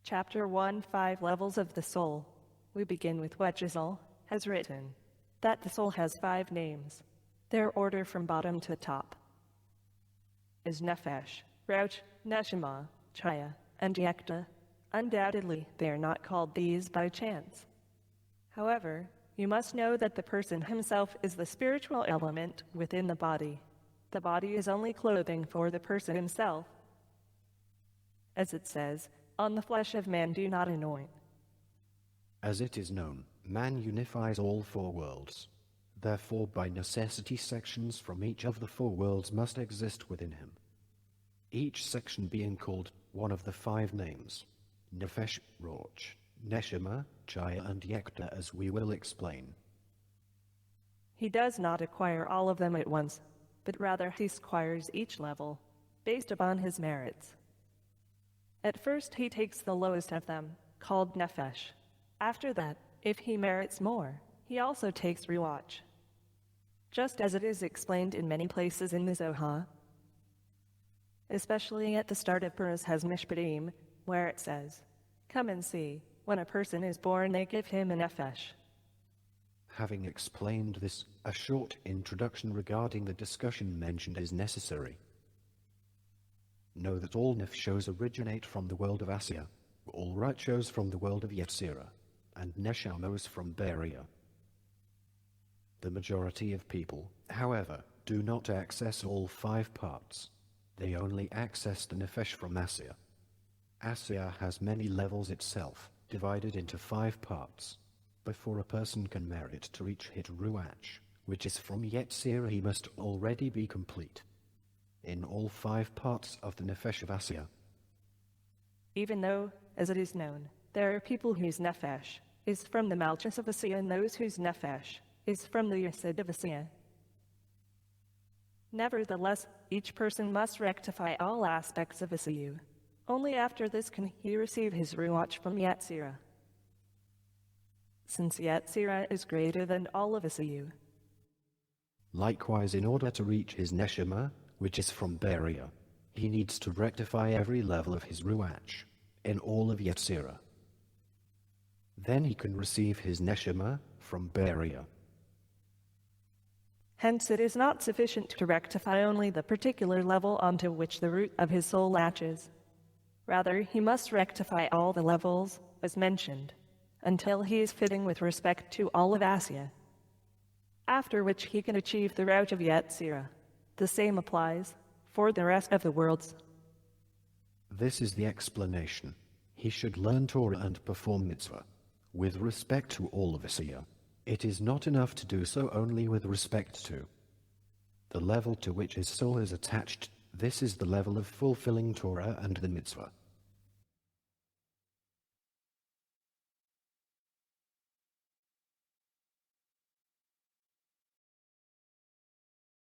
Chapter 1, 5 Levels of the Soul. We begin with what Giselle has written, that the soul has 5 names. Their order from bottom to top is Nefesh, Rauch, Neshama, Chaya, and Yekta. Undoubtedly, they are not called these by chance. However, you must know that the person himself is the spiritual element within the body. The body is only clothing for the person himself. As it says, on the flesh of man do not anoint. As it is known, man unifies all 4 worlds. Therefore, by necessity, sections from each of the 4 worlds must exist within him, each section being called one of the 5 names: Nefesh, Roch, Neshama, Chaya, and Yekta, as we will explain. He does not acquire all of them at once, but rather he acquires each level based upon his merits. At first he takes the lowest of them, called Nefesh. After that, if he merits more, he also takes Ruach. Just as it is explained in many places in the Zohar, especially at the start of Puras Mishpatim, where it says, "Come and see, when a person is born they give him a Nefesh." Having explained this, a short introduction regarding the discussion mentioned is necessary. Know that all Nefeshos originate from the world of Asya, all Rachos from the world of Yetzirah, and Neshamos from Beria. The majority of people, however, do not access all 5 parts. They only access the Nefesh from Asya. Asya has many levels itself, divided into 5 parts. Before a person can merit to reach hit Ruach, which is from Yetzirah, he must already be complete in all 5 parts of the Nefesh of Asya. Even though, as it is known, there are people whose Nefesh is from the Malchus of Asya and those whose Nefesh is from the Yesod of Asya. Nevertheless, each person must rectify all aspects of Asya. Only after this can he receive his Ruach from Yetzirah, since Yetzirah is greater than all of Asya. Likewise, in order to reach his Neshama, which is from Beria, he needs to rectify every level of his Ruach in all of Yetzirah. Then he can receive his Neshama from Beria. Hence it is not sufficient to rectify only the particular level onto which the root of his soul latches. Rather, he must rectify all the levels, as mentioned, until he is fitting with respect to all of Asya, after which he can achieve the route of Yetzirah. The same applies for the rest of the worlds. This is the explanation. He should learn Torah and perform mitzvah with respect to all of Asya. It is not enough to do so only with respect to the level to which his soul is attached. This is the level of fulfilling Torah and the mitzvah.